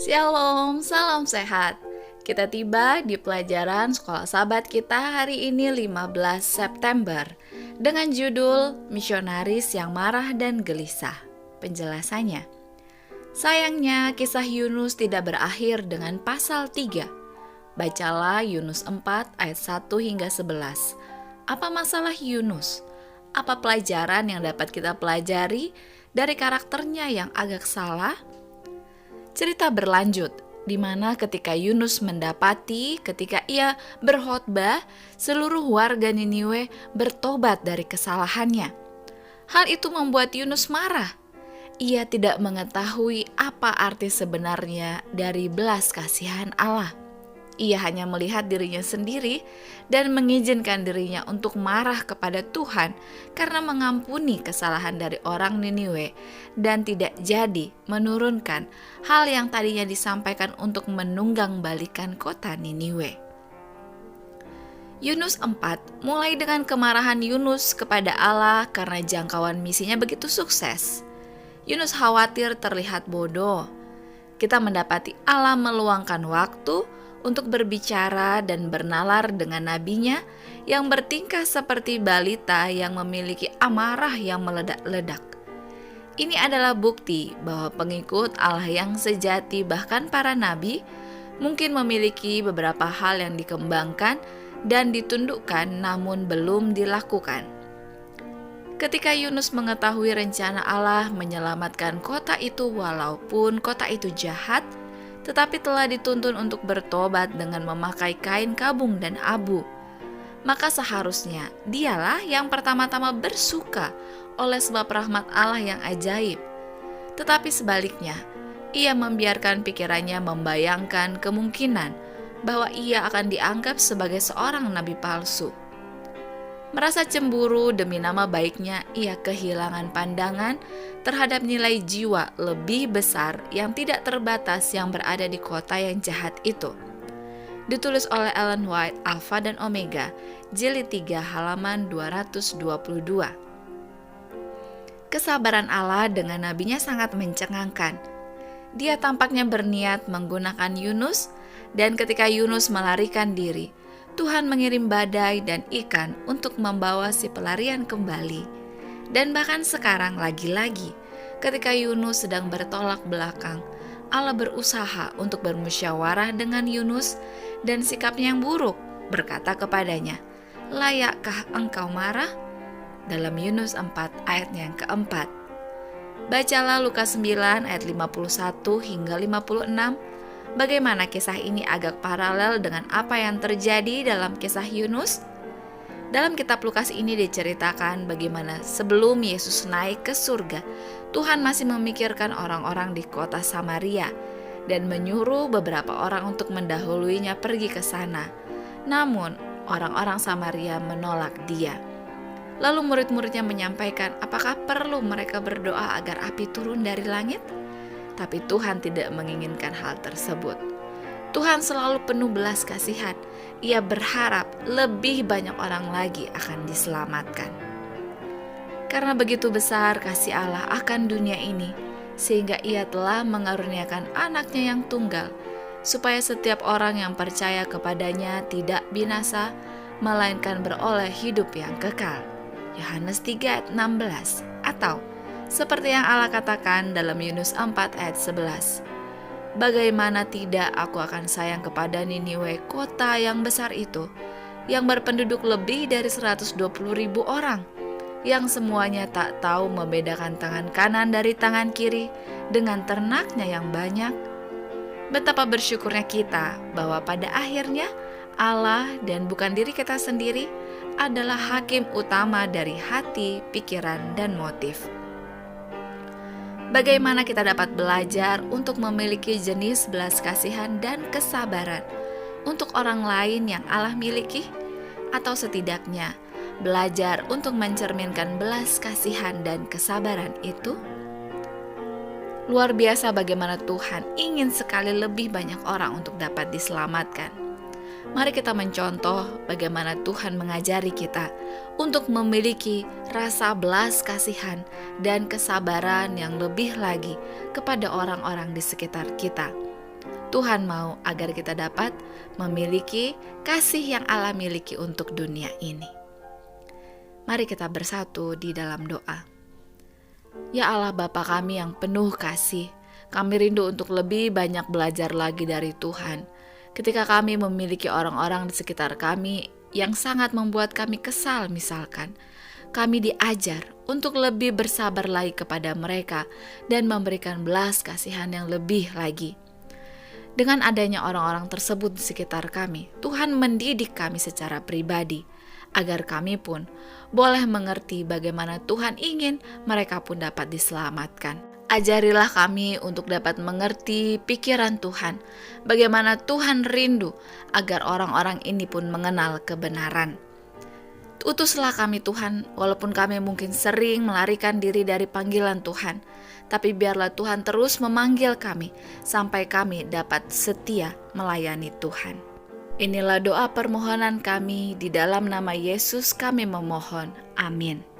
Shalom, salam sehat. Kita tiba di pelajaran Sekolah Sahabat kita hari ini 15 September dengan judul Misionaris yang Marah dan Gelisah. Penjelasannya, sayangnya kisah Yunus tidak berakhir dengan pasal 3. Bacalah Yunus 4 ayat 1 hingga 11. Apa masalah Yunus? Apa pelajaran yang dapat kita pelajari dari karakternya yang agak salah? Cerita berlanjut, di mana ketika Yunus mendapati ketika ia berkhotbah, seluruh warga Niniwe bertobat dari kesalahannya. Hal itu membuat Yunus marah. Ia tidak mengetahui apa arti sebenarnya dari belas kasihan Allah. Ia hanya melihat dirinya sendiri dan mengizinkan dirinya untuk marah kepada Tuhan karena mengampuni kesalahan dari orang Niniwe dan tidak jadi menurunkan hal yang tadinya disampaikan untuk menunggang balikan kota Niniwe. Yunus 4 mulai dengan kemarahan Yunus kepada Allah karena jangkauan misinya begitu sukses. Yunus khawatir terlihat bodoh. Kita mendapati Allah meluangkan waktu untuk berbicara dan bernalar dengan nabinya yang bertingkah seperti balita yang memiliki amarah yang meledak-ledak. Ini adalah bukti bahwa pengikut Allah yang sejati, bahkan para nabi, mungkin memiliki beberapa hal yang dikembangkan dan ditundukkan namun belum dilakukan. Ketika Yunus mengetahui rencana Allah menyelamatkan kota itu walaupun kota itu jahat, tetapi telah dituntun untuk bertobat dengan memakai kain kabung dan abu, maka seharusnya dialah yang pertama-tama bersuka oleh sebab rahmat Allah yang ajaib. Tetapi sebaliknya, ia membiarkan pikirannya membayangkan kemungkinan bahwa ia akan dianggap sebagai seorang nabi palsu. Merasa cemburu demi nama baiknya, ia kehilangan pandangan terhadap nilai jiwa lebih besar yang tidak terbatas yang berada di kota yang jahat itu. Ditulis oleh Ellen White, Alpha dan Omega, jilid 3 halaman 222. Kesabaran Allah dengan nabinya sangat mencengangkan. Dia tampaknya berniat menggunakan Yunus, dan ketika Yunus melarikan diri, Tuhan mengirim badai dan ikan untuk membawa si pelarian kembali. Dan bahkan sekarang lagi-lagi, ketika Yunus sedang bertolak belakang, Allah berusaha untuk bermusyawarah dengan Yunus dan sikapnya yang buruk, berkata kepadanya, "Layakkah engkau marah?" Dalam Yunus 4 ayat yang keempat. Bacalah Lukas 9 ayat 51 hingga 56. Bagaimana kisah ini agak paralel dengan apa yang terjadi dalam kisah Yunus? Dalam kitab Lukas ini diceritakan bagaimana sebelum Yesus naik ke surga, Tuhan masih memikirkan orang-orang di kota Samaria dan menyuruh beberapa orang untuk mendahuluinya pergi ke sana. Namun, orang-orang Samaria menolak dia. Lalu murid-muridnya menyampaikan apakah perlu mereka berdoa agar api turun dari langit? Tapi Tuhan tidak menginginkan hal tersebut. Tuhan selalu penuh belas kasihan. Ia berharap lebih banyak orang lagi akan diselamatkan. Karena begitu besar kasih Allah akan dunia ini, sehingga ia telah mengaruniakan anaknya yang tunggal, supaya setiap orang yang percaya kepadanya tidak binasa, melainkan beroleh hidup yang kekal. Yohanes 3 ayat 16. Atau seperti yang Allah katakan dalam Yunus 4 ayat 11. Bagaimana tidak aku akan sayang kepada Niniwe, kota yang besar itu, yang berpenduduk lebih dari 120.000 orang, yang semuanya tak tahu membedakan tangan kanan dari tangan kiri dengan ternaknya yang banyak. Betapa bersyukurnya kita bahwa pada akhirnya Allah dan bukan diri kita sendiri adalah hakim utama dari hati, pikiran, dan motif. Bagaimana kita dapat belajar untuk memiliki jenis belas kasihan dan kesabaran untuk orang lain yang Allah miliki? Atau setidaknya belajar untuk mencerminkan belas kasihan dan kesabaran itu? Luar biasa bagaimana Tuhan ingin sekali lebih banyak orang untuk dapat diselamatkan. Mari kita mencontoh bagaimana Tuhan mengajari kita untuk memiliki rasa belas kasihan dan kesabaran yang lebih lagi kepada orang-orang di sekitar kita. Tuhan mau agar kita dapat memiliki kasih yang Allah miliki untuk dunia ini. Mari kita bersatu di dalam doa. Ya Allah Bapa kami yang penuh kasih, kami rindu untuk lebih banyak belajar lagi dari Tuhan. Ketika kami memiliki orang-orang di sekitar kami yang sangat membuat kami kesal misalkan, kami diajar untuk lebih bersabar lagi kepada mereka dan memberikan belas kasihan yang lebih lagi. Dengan adanya orang-orang tersebut di sekitar kami, Tuhan mendidik kami secara pribadi, agar kami pun boleh mengerti bagaimana Tuhan ingin mereka pun dapat diselamatkan. Ajarilah kami untuk dapat mengerti pikiran Tuhan, bagaimana Tuhan rindu agar orang-orang ini pun mengenal kebenaran. Utuslah kami Tuhan, walaupun kami mungkin sering melarikan diri dari panggilan Tuhan, tapi biarlah Tuhan terus memanggil kami sampai kami dapat setia melayani Tuhan. Inilah doa permohonan kami, di dalam nama Yesus kami memohon. Amin.